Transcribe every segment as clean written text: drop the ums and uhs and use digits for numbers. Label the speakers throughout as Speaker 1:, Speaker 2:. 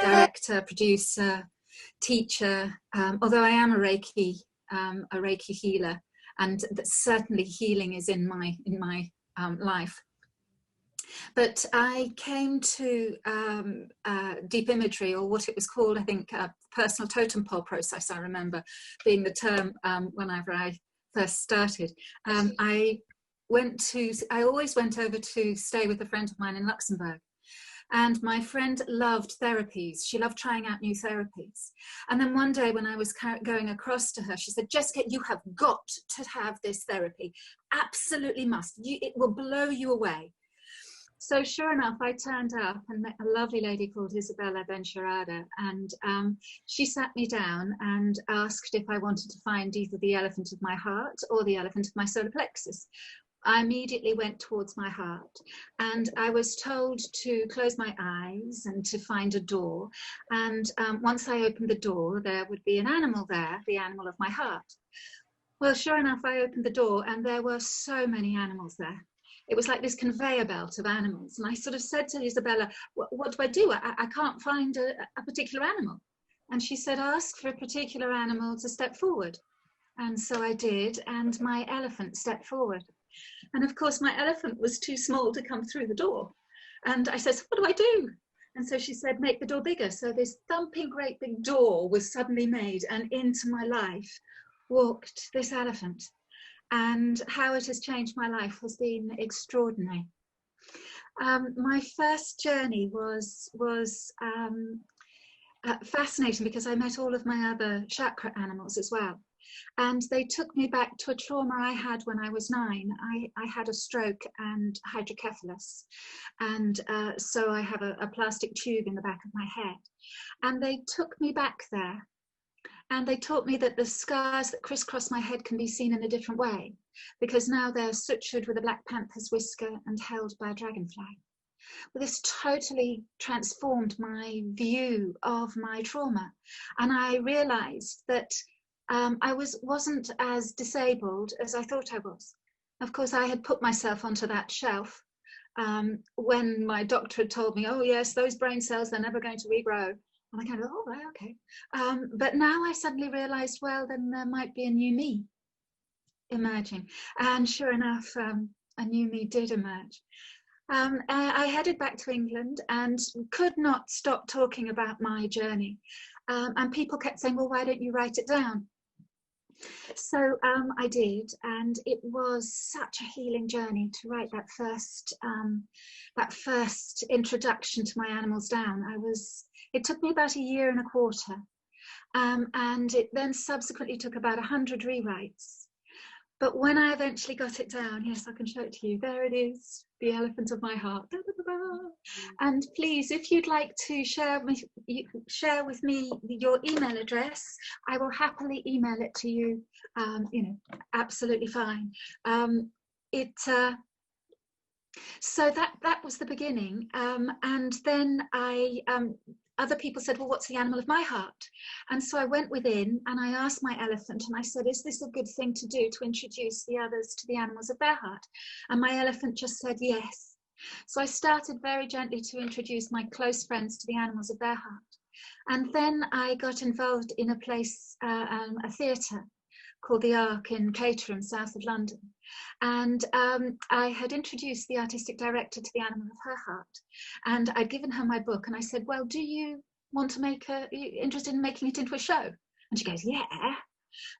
Speaker 1: director, producer, teacher, although I am a Reiki healer, and that certainly healing is in my life. But I came to Deep Imagery, or what it was called, I think, personal totem pole process, I remember being the term whenever I first started. I always went over to stay with a friend of mine in Luxembourg. And my friend loved therapies. She loved trying out new therapies. And then one day when I was going across to her, she said, Jessica, you have got to have this therapy. Absolutely must. It will blow you away. So sure enough, I turned up and met a lovely lady called Isabella Bencharada, and she sat me down and asked if I wanted to find either the elephant of my heart or the elephant of my solar plexus. I immediately went towards my heart, and I was told to close my eyes and to find a door. And once I opened the door, there would be an animal there, the animal of my heart. Well, sure enough, I opened the door and there were so many animals there. It was like this conveyor belt of animals. And I sort of said to Isabella, what do? I can't find a particular animal. And she said, ask for a particular animal to step forward. And so I did, and my elephant stepped forward. And of course, my elephant was too small to come through the door. And I said, what do I do? And so she said, make the door bigger. So this thumping great big door was suddenly made, and into my life walked this elephant. And how it has changed my life has been extraordinary. My first journey was fascinating because I met all of my other chakra animals as well. And they took me back to a trauma I had when I was 9. I had a stroke and hydrocephalus. And so I have a plastic tube in the back of my head. And they took me back there. And they taught me that the scars that crisscross my head can be seen in a different way, because now they're sutured with a Black Panther's whisker and held by a dragonfly. Well, this totally transformed my view of my trauma. And I realized that I wasn't as disabled as I thought I was. Of course, I had put myself onto that shelf when my doctor had told me, oh yes, those brain cells, they're never going to regrow. And I kind of, oh, right, okay. But now I suddenly realized, well, then there might be a new me emerging. And sure enough, a new me did emerge. I headed back to England and could not stop talking about my journey. And people kept saying, well, why don't you write it down? So I did, and it was such a healing journey to write that first introduction to my animals down. It took me about 1.25 years, and it then subsequently took about 100 rewrites. But when I eventually got it down, yes, I can show it to you. There it is, the elephant of my heart. Da, da, da, da. And please, if you'd like to share with me your email address, I will happily email it to you. Absolutely fine. So that was the beginning, and then other people said, well, what's the animal of my heart? And so I went within and I asked my elephant, and I said, is this a good thing to do to introduce the others to the animals of their heart? And my elephant just said yes. So I started very gently to introduce my close friends to the animals of their heart. And then I got involved in a place, a theatre called the Ark in Caterham, south of London. And I had introduced the artistic director to the animal of her heart. And I'd given her my book and I said, well, do you want to are you interested in making it into a show? And she goes, yeah.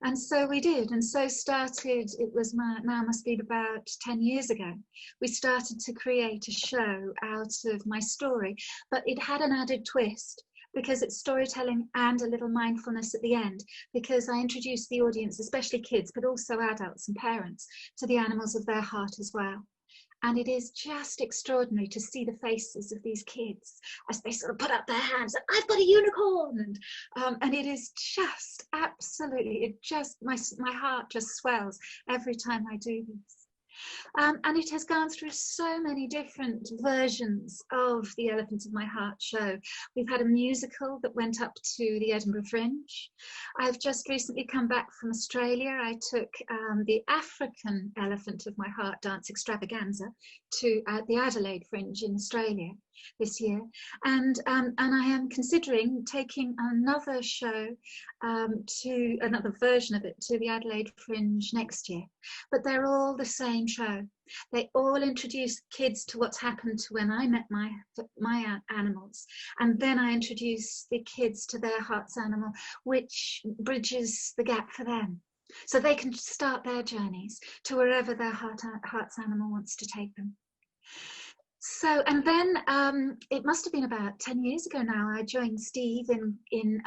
Speaker 1: And so we did. And so started, it was now must be about 10 years ago. We started to create a show out of my story, but it had an added twist, because it's storytelling and a little mindfulness at the end, because I introduced the audience, especially kids, but also adults and parents, to the animals of their heart as well. And it is just extraordinary to see the faces of these kids as they sort of put up their hands, I've got a unicorn. And it is just absolutely, my heart just swells every time I do this. And it has gone through so many different versions of the Elephant of My Heart show. We've had a musical that went up to the Edinburgh Fringe. I've just recently come back from Australia. I took the African Elephant of My Heart dance extravaganza to the Adelaide Fringe in Australia this year. And I am considering taking another show to another version of it to the Adelaide Fringe next year. But they're all the same show. They all introduce kids to what's happened to when I met my animals, and then I introduce the kids to their heart's animal, which bridges the gap for them, so they can start their journeys to wherever their heart's animal wants to take them. So, and then it must have been about 10 years ago now, I joined Steve in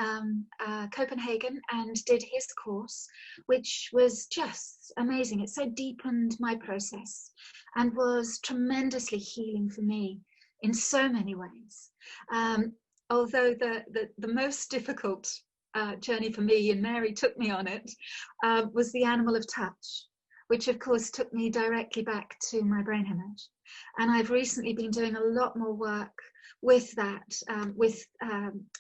Speaker 1: Copenhagen and did his course, which was just amazing. It so deepened my process and was tremendously healing for me in so many ways. Although the most difficult journey for me, and Mary took me on it, was the animal of touch, which of course took me directly back to my brain hemorrhage. And I've recently been doing a lot more work with that, with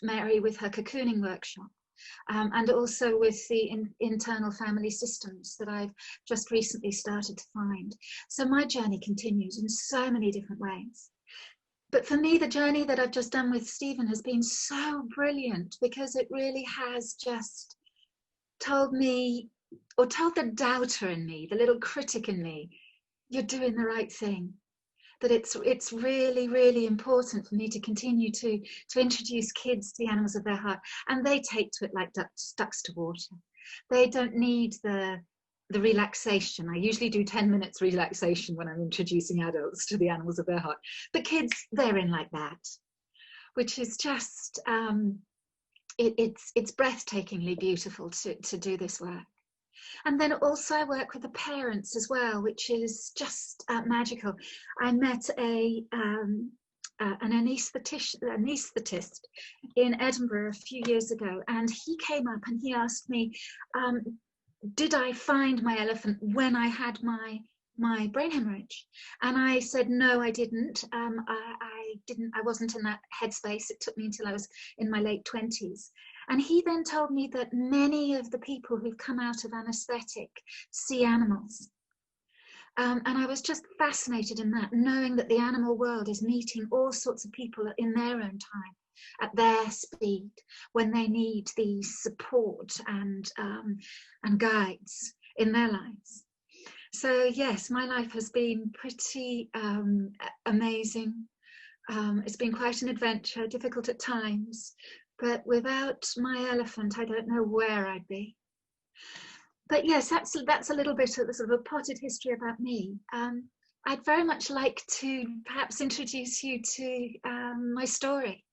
Speaker 1: Mary, with her cocooning workshop, and also with the internal family systems that I've just recently started to find. So my journey continues in so many different ways. But for me, the journey that I've just done with Stephen has been so brilliant, because it really has just told me, or told the doubter in me, the little critic in me, you're doing the right thing. That it's really, really important for me to continue to introduce kids to the animals of their heart, and they take to it like ducks to water. They don't need the relaxation. I usually do 10 minutes relaxation when I'm introducing adults to the animals of their heart. But kids, they're in like that, which is just it's breathtakingly beautiful to do this work. And then also I work with the parents as well, which is just magical. I met an anaesthetist in Edinburgh a few years ago, and he came up and he asked me, did I find my elephant when I had my brain hemorrhage? And I said, no, I didn't. I wasn't in that headspace. It took me until I was in my late 20s. And he then told me that many of the people who've come out of anaesthetic see animals. And I was just fascinated in that, knowing that the animal world is meeting all sorts of people in their own time, at their speed, when they need the support and guides in their lives. So yes, my life has been pretty amazing. It's been quite an adventure, difficult at times, but without my elephant, I don't know where I'd be. But yes, that's a little bit of the sort of a potted history about me. I'd very much like to perhaps introduce you to my story.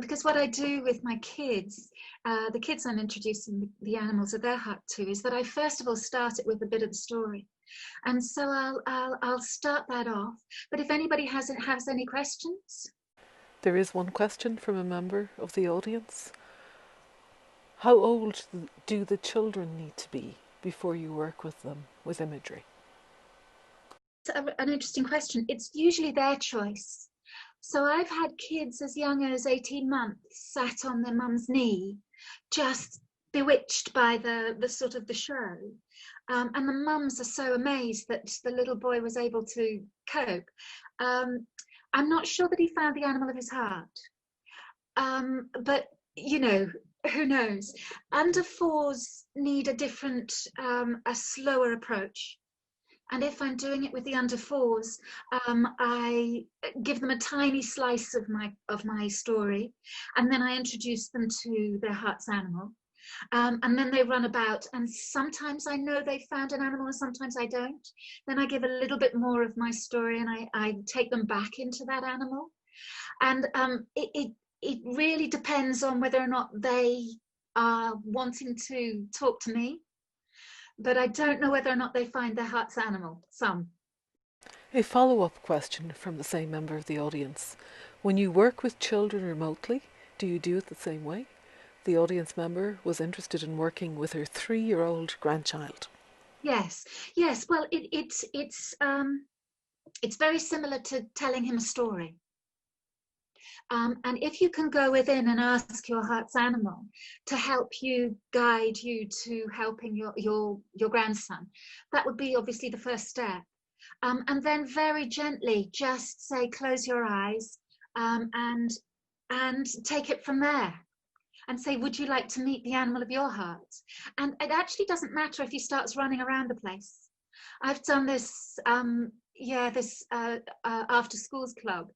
Speaker 1: Because what I do with my kids, the kids I'm introducing the animals of their heart to, is that I first of all start it with a bit of the story. And so I'll start that off. But if anybody has any questions?
Speaker 2: There is one question from a member of the audience. How old do the children need to be before you work with them with imagery?
Speaker 1: It's an interesting question. It's usually their choice. So I've had kids as young as 18 months sat on their mum's knee, just bewitched by the sort of the show. And the mums are so amazed that the little boy was able to cope. I'm not sure that he found the animal of his heart. But, you know, who knows? Under fours need a different, a slower approach. And if I'm doing it with the under fours, I give them a tiny slice of my story, and then I introduce them to their heart's animal. And then they run about, and sometimes I know they found an animal and sometimes I don't. Then I give a little bit more of my story, and I take them back into that animal. And it really depends on whether or not they are wanting to talk to me. But I don't know whether or not they find their heart's animal. Some.
Speaker 2: A follow-up question from the same member of the audience. When you work with children remotely, do you do it the same way? The audience member was interested in working with her 3-year-old grandchild.
Speaker 1: Yes, yes. Well, it's very similar to telling him a story. And if you can go within and ask your heart's animal to help you, guide you to helping your grandson, that would be obviously the first step. And then very gently just say, close your eyes, and take it from there. And say, would you like to meet the animal of your heart? And it actually doesn't matter if he starts running around the place. I've done this, this after schools club,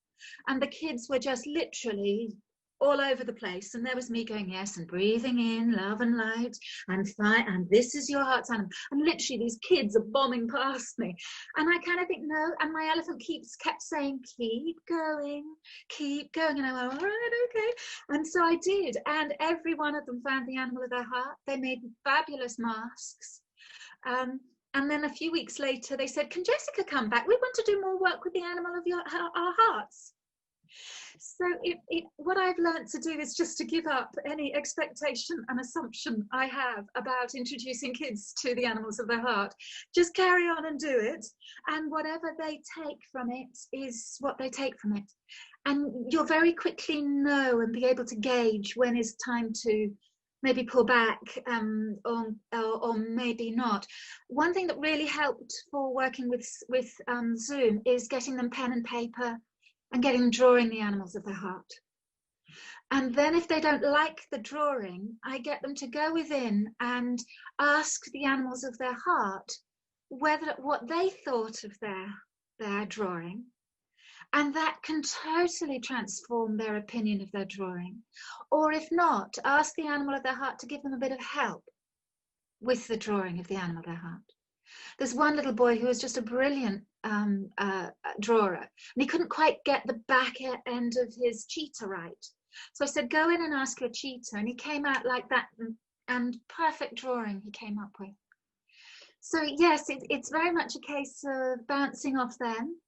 Speaker 1: and the kids were just literally all over the place, and there was me going, yes, and breathing in love and light and fire, and this is your heart's animal, and literally these kids are bombing past me, and I kind of think, no, and my elephant kept saying, keep going, and I went, all right, okay. And so I did, and every one of them found the animal of their heart. They made fabulous masks. And then a few weeks later, they said, can Jessica come back? We want to do more work with the animal of our hearts. So what I've learned to do is just to give up any expectation and assumption I have about introducing kids to the animals of their heart. Just carry on and do it. And whatever they take from it is what they take from it. And you'll very quickly know and be able to gauge when it's time to maybe pull back, or maybe not. One thing that really helped for working with Zoom is getting them pen and paper and getting them drawing the animals of their heart. And then if they don't like the drawing, I get them to go within and ask the animals of their heart what they thought of their drawing. And that can totally transform their opinion of their drawing. Or if not, ask the animal of their heart to give them a bit of help with the drawing of the animal of their heart. There's one little boy who was just a brilliant drawer, and he couldn't quite get the back end of his cheetah right. So I said, go in and ask your cheetah. And he came out like that, and perfect drawing he came up with. So yes, it's very much a case of bouncing off them.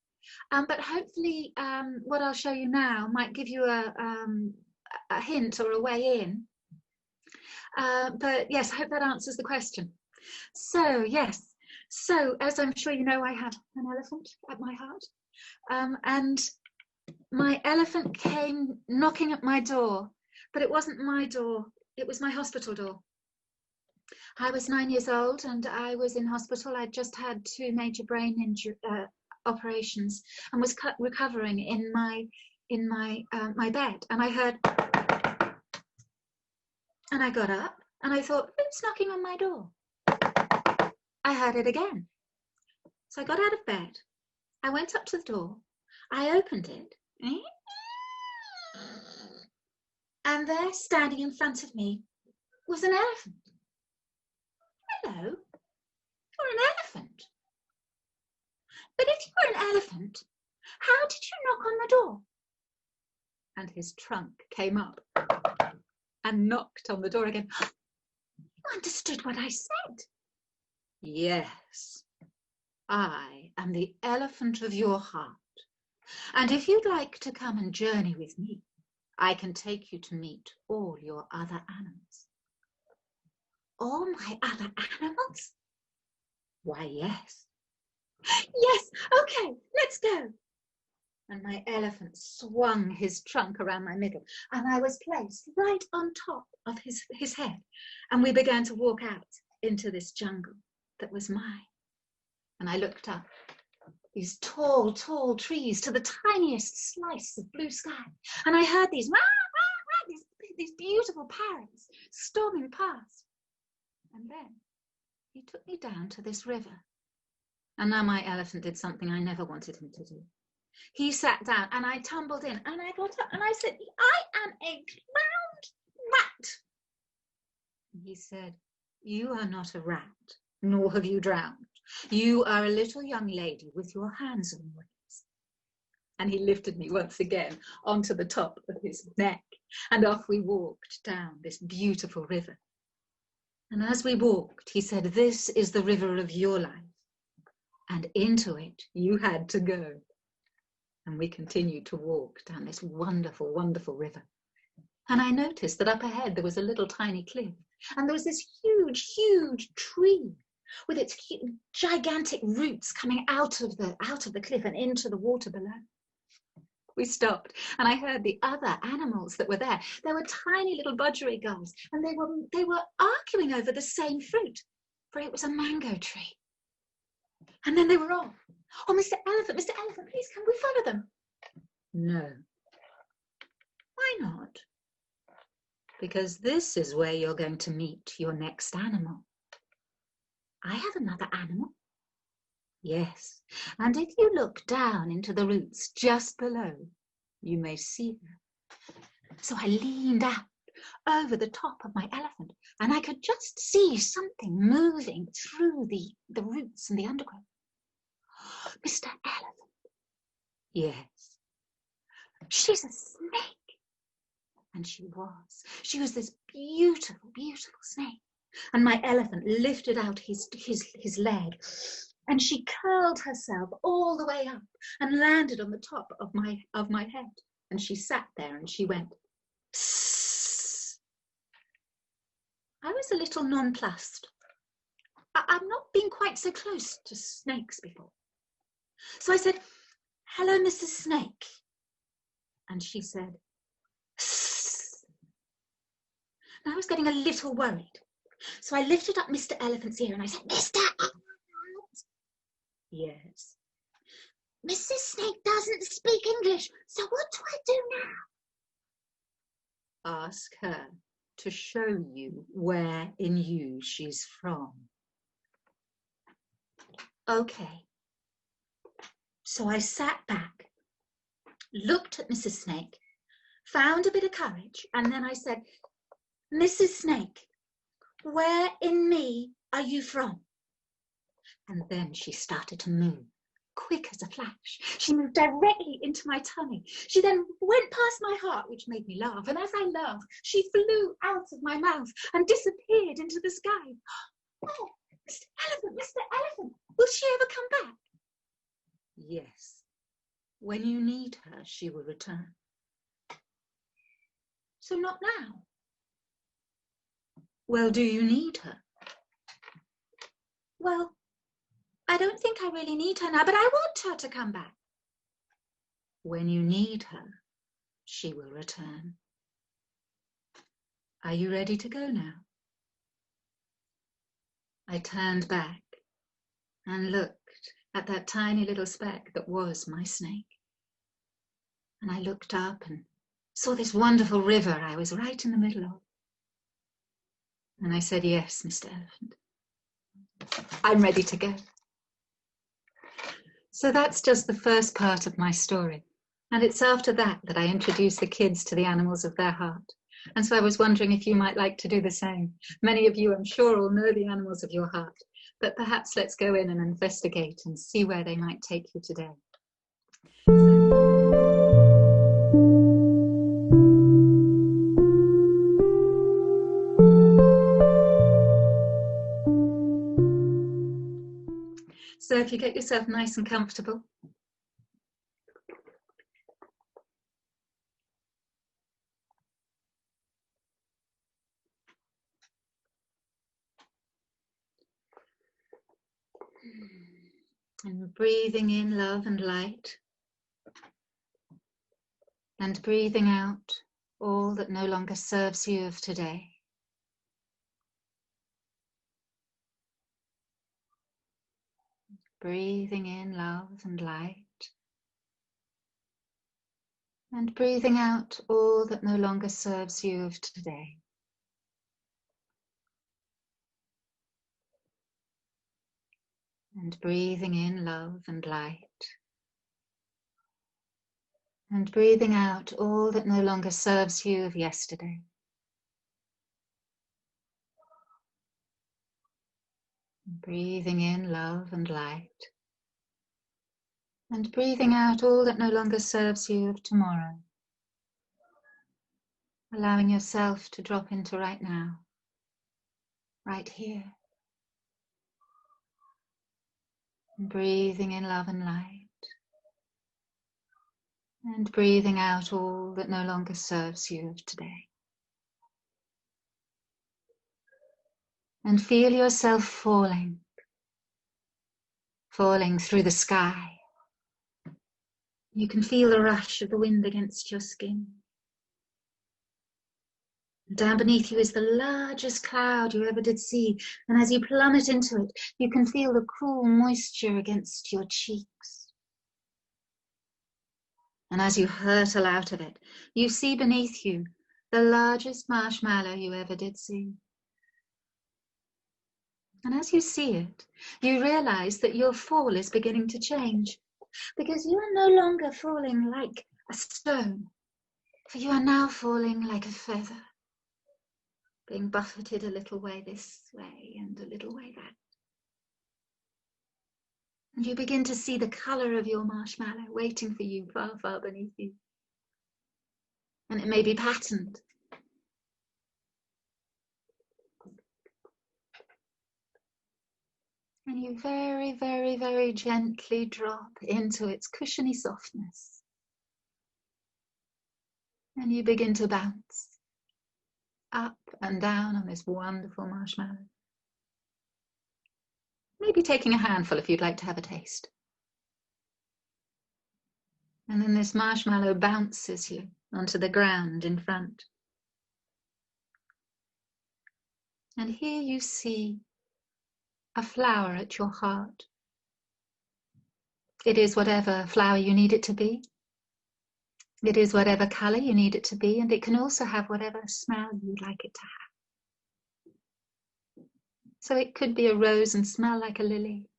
Speaker 1: But hopefully what I'll show you now might give you a hint or a way in. But yes, I hope that answers the question. So yes, so as I'm sure you know, I have an elephant at my heart. And my elephant came knocking at my door, but it wasn't my door, it was my hospital door. I was 9 years old and I was in hospital. I'd just had 2 major brain injury operations and was recovering in my bed, and I heard, and I got up and I thought, who's knocking on my door? I heard it again, so I got out of bed, I went up to the door, I opened it, and there, standing in front of me, was an elephant. Hello, you're an elephant. But if you were an elephant, how did you knock on the door? And his trunk came up and knocked on the door again. You understood what I said? Yes, I am the elephant of your heart. And if you'd like to come and journey with me, I can take you to meet all your other animals. All my other animals? Why, yes. Yes, okay, let's go. And my elephant swung his trunk around my middle, and I was placed right on top of his head. And we began to walk out into this jungle that was mine. And I looked up, these tall, tall trees to the tiniest slice of blue sky. And I heard these, rah, rah, rah, these beautiful parrots storming past. And then he took me down to this river. And now my elephant did something I never wanted him to do. He sat down and I tumbled in and I got up and I said, I am a drowned rat. And he said, you are not a rat, nor have you drowned. You are a little young lady with your hands on your hips. And he lifted me once again onto the top of his neck, and off we walked down this beautiful river. And as we walked, he said, this is the river of your life. And into it you had to go. And we continued to walk down this wonderful, wonderful river. And I noticed that up ahead there was a little tiny cliff. And there was this huge, huge tree. with its gigantic roots coming out of the cliff and into the water below. We stopped, and I heard the other animals that were there. There were tiny little budgerigars, and they were arguing over the same fruit, for it was a mango tree. And then they were off. Oh, Mr. Elephant, please, can we follow them? No. Why not? Because this is where you're going to meet your next animal. I have another animal. Yes, and if you look down into the roots just below, you may see her. So I leaned out over the top of my elephant, and I could just see something moving through the roots and the undergrowth. Mr. Elephant. Yes. She's a snake. And she was this beautiful, beautiful snake. And my elephant lifted out his leg, and she curled herself all the way up and landed on the top of my head. And she sat there and she went, psst. I was a little nonplussed. I've not been quite so close to snakes before. So I said, hello, Mrs. Snake. And she said, psst. And I was getting a little worried. So I lifted up Mr. Elephant's ear and I said, Mr. Elephant. Yes. Mrs. Snake doesn't speak English, so what do I do now? Ask her to show you where in you she's from. Okay. So I sat back, looked at Mrs. Snake, found a bit of courage, and then I said, Mrs. Snake, where in me are you from? And then she started to move, quick as a flash. She moved directly into my tummy. She then went past my heart, which made me laugh. And as I laughed, she flew out of my mouth and disappeared into the sky. Oh, Mr. Elephant, will she ever come back? Yes. When you need her, she will return. So not now. Well, do you need her? Well, I don't think I really need her now, but I want her to come back. When you need her, she will return. Are you ready to go now? I turned back and looked at that tiny little speck that was my snake. And I looked up and saw this wonderful river I was right in the middle of. And I said, yes, Mr. Elephant, I'm ready to go. So that's just the first part of my story. And it's after that that I introduce the kids to the animals of their heart. And so I was wondering if you might like to do the same. Many of you, I'm sure, all know the animals of your heart, but perhaps let's go in and investigate and see where they might take you today. So if you get yourself nice and comfortable, and breathing in love and light, and breathing out all that no longer serves you of today. Breathing in love and light, and breathing out all that no longer serves you of today. And breathing in love and light, and breathing out all that no longer serves you of yesterday. Breathing in love and light, and breathing out all that no longer serves you of tomorrow. Allowing yourself to drop into right now, right here. And breathing in love and light, and breathing out all that no longer serves you of today. And feel yourself falling falling through the sky. You can feel the rush of the wind against your skin. Down beneath you is the largest cloud you ever did see, and as you plummet into it, you can feel the cool moisture against your cheeks. And as you hurtle out of it, you see beneath you the largest marshmallow you ever did see. And as you see it, you realize that your fall is beginning to change, because you are no longer falling like a stone, for you are now falling like a feather, being buffeted a little way this way and a little way that. And you begin to see the colour of your marshmallow waiting for you far, far beneath you. And it may be patterned. And you very, very, very gently drop into its cushiony softness. And you begin to bounce up and down on this wonderful marshmallow. Maybe taking a handful if you'd like to have a taste. And then this marshmallow bounces you onto the ground in front. And here you see a flower at your heart. It is whatever flower you need it to be. It is whatever colour you need it to be, and it can also have whatever smell you'd like it to have. So it could be a rose and smell like a lily.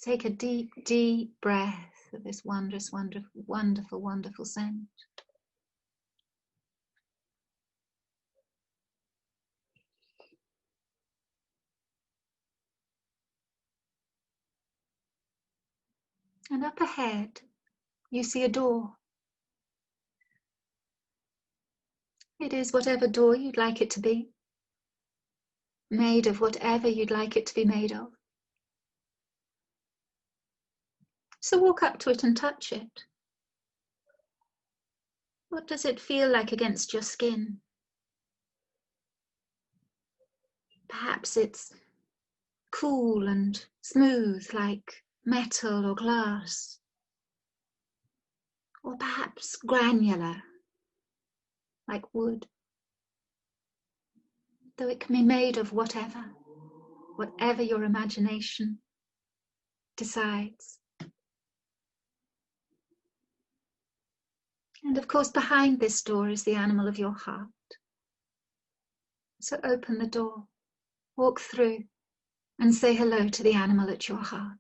Speaker 1: Take a deep, deep breath of this wondrous, wonderful, wonderful, wonderful scent. And up ahead, you see a door. It is whatever door you'd like it to be, made of whatever you'd like it to be made of. So walk up to it and touch it. What does it feel like against your skin? Perhaps it's cool and smooth like metal or glass, or perhaps granular like wood. Though it can be made of whatever your imagination decides. And of course, behind this door is the animal of your heart. So open the door, walk through, and say hello to the animal at your heart.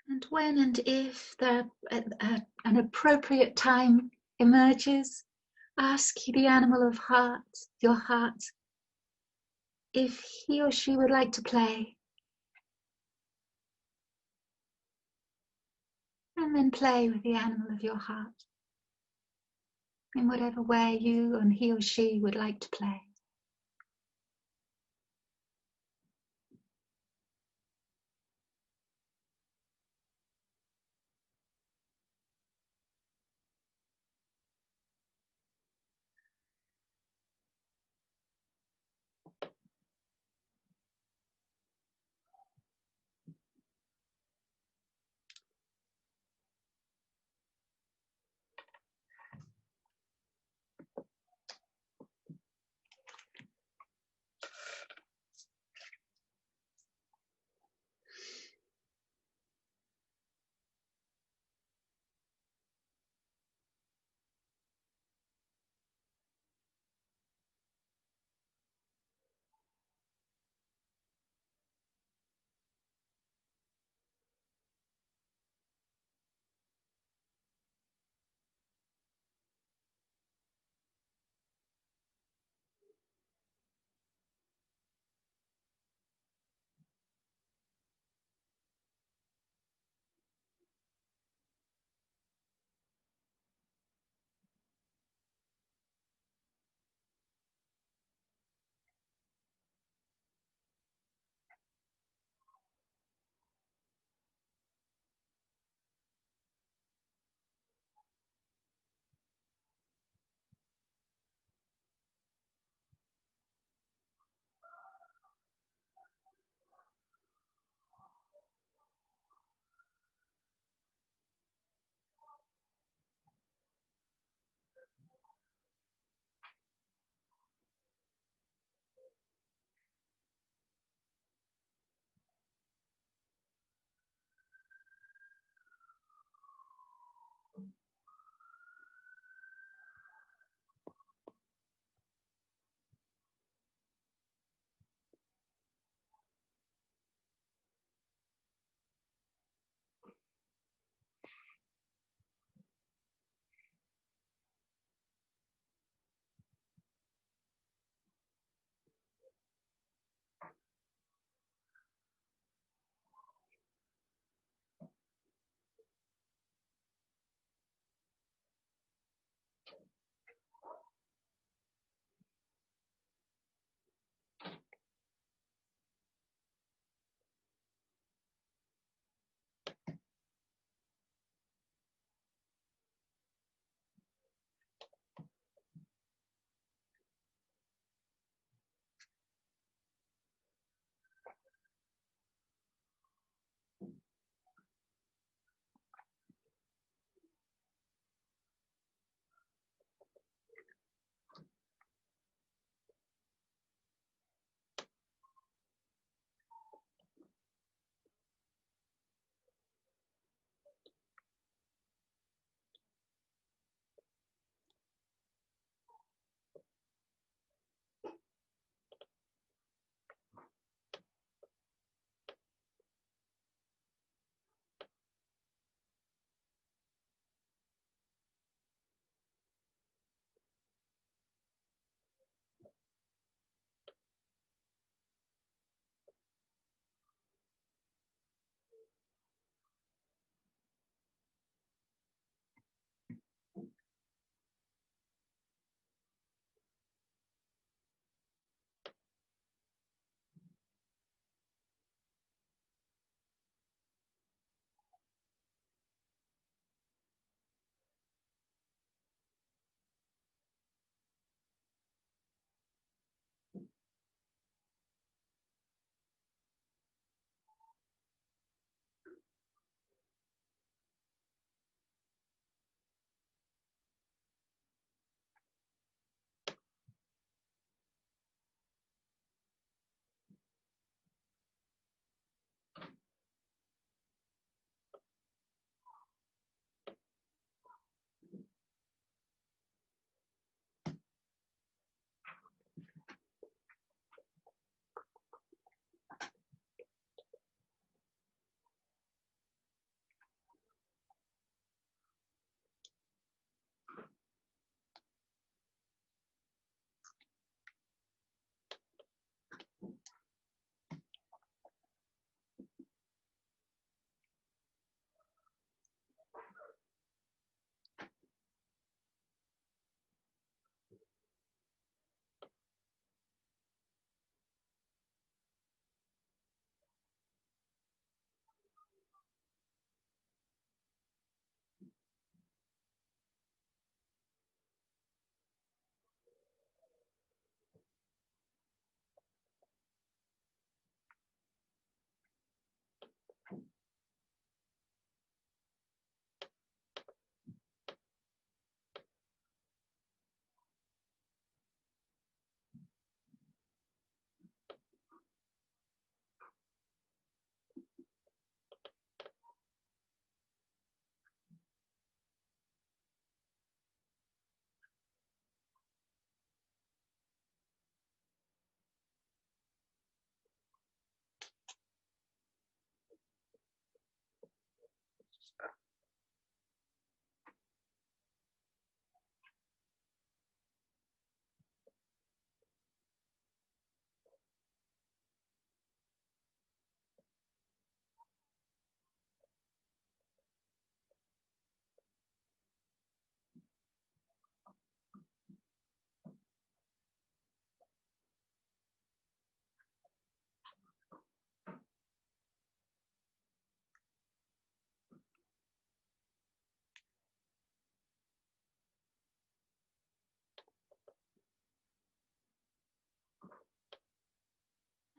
Speaker 1: And when and if an appropriate time emerges, ask the animal of your heart, if he or she would like to play. And then play with the animal of your heart in whatever way you and he or she would like to play.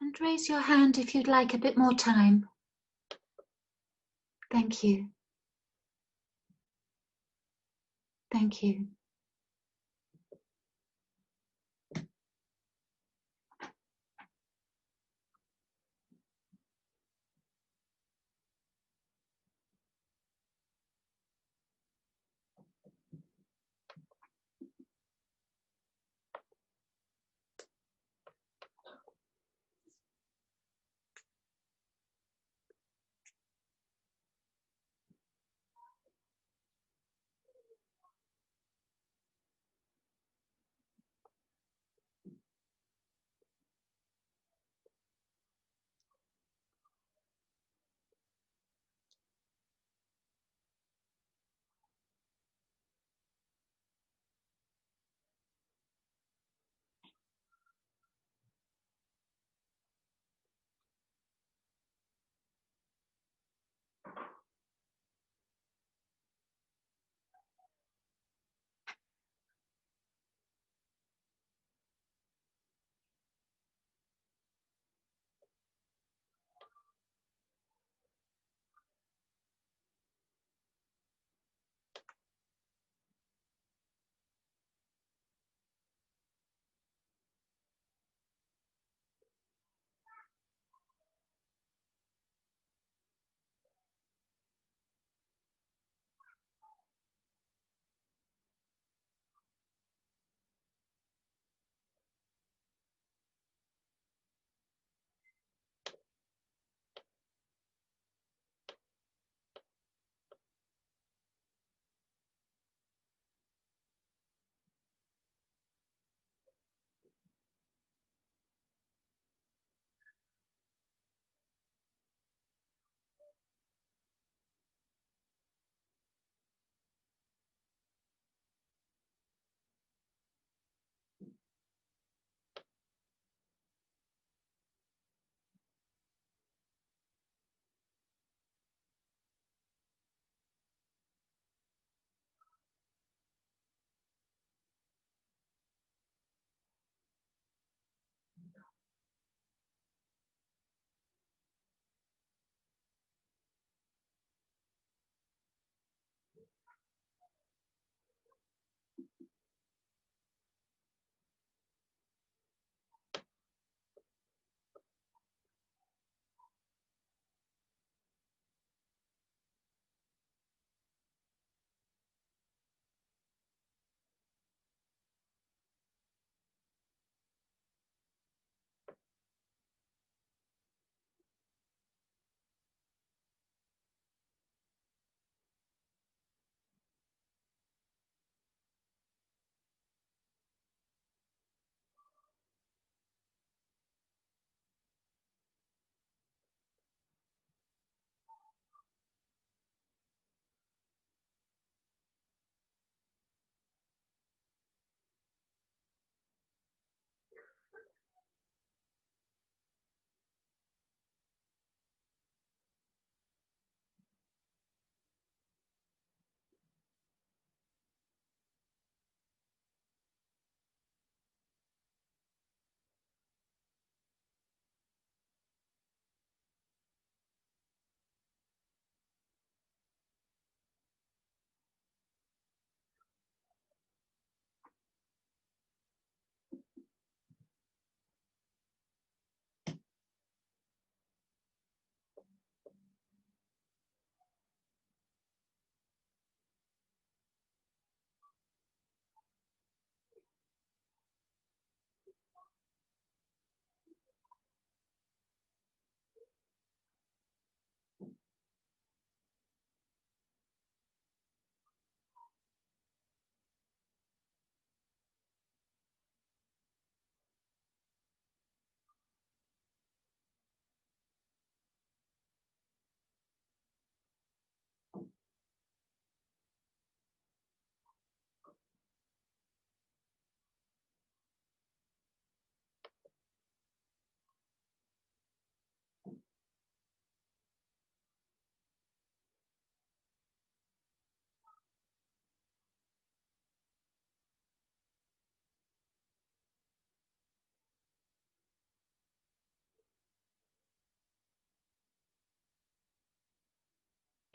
Speaker 1: And raise your hand if you'd like a bit more time. Thank you. Thank you.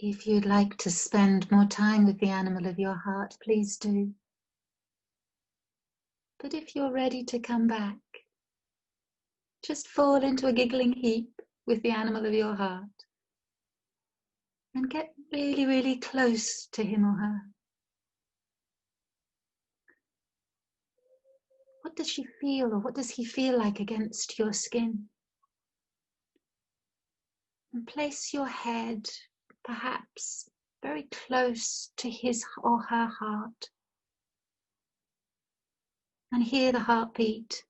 Speaker 1: If you'd like to spend more time with the animal of your heart, please do. But if you're ready to come back, just fall into a giggling heap with the animal of your heart and get really, really close to him or her. What does she feel, or what does he feel like against your skin? And place your head perhaps very close to his or her heart and hear the heartbeat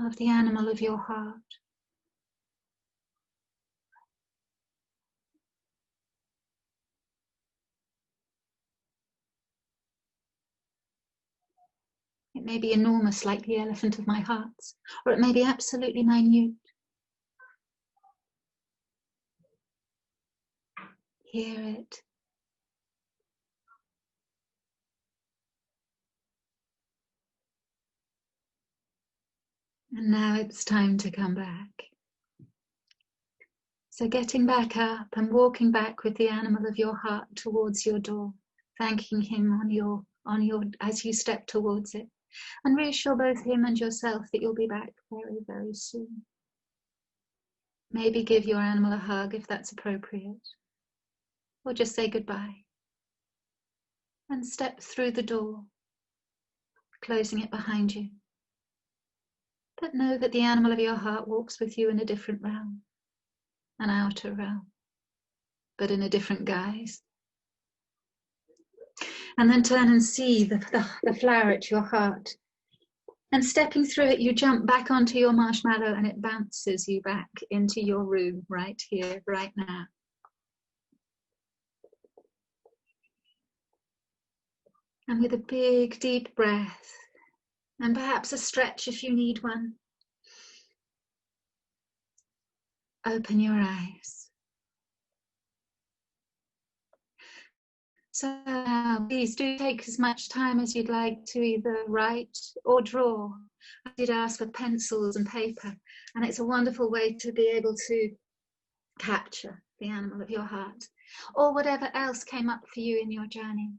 Speaker 1: of the animal of your heart. It may be enormous like the elephant of my heart, or it may be absolutely minute. Hear it. And now it's time to come back. So getting back up and walking back with the animal of your heart towards your door, thanking him on your as you step towards it, and reassure both him and yourself that you'll be back very, very soon. Maybe give your animal a hug if that's appropriate, or just say goodbye. And step through the door, closing it behind you. But know that the animal of your heart walks with you in a different realm, an outer realm, but in a different guise. And then turn and see the flower at your heart. And stepping through it, you jump back onto your marshmallow and it bounces you back into your room right here, right now. And with a big, deep breath, and perhaps a stretch if you need one, open your eyes. So now, please do take as much time as you'd like to either write or draw. I did ask for pencils and paper, and it's a wonderful way to be able to capture the animal of your heart, or whatever else came up for you in your journey.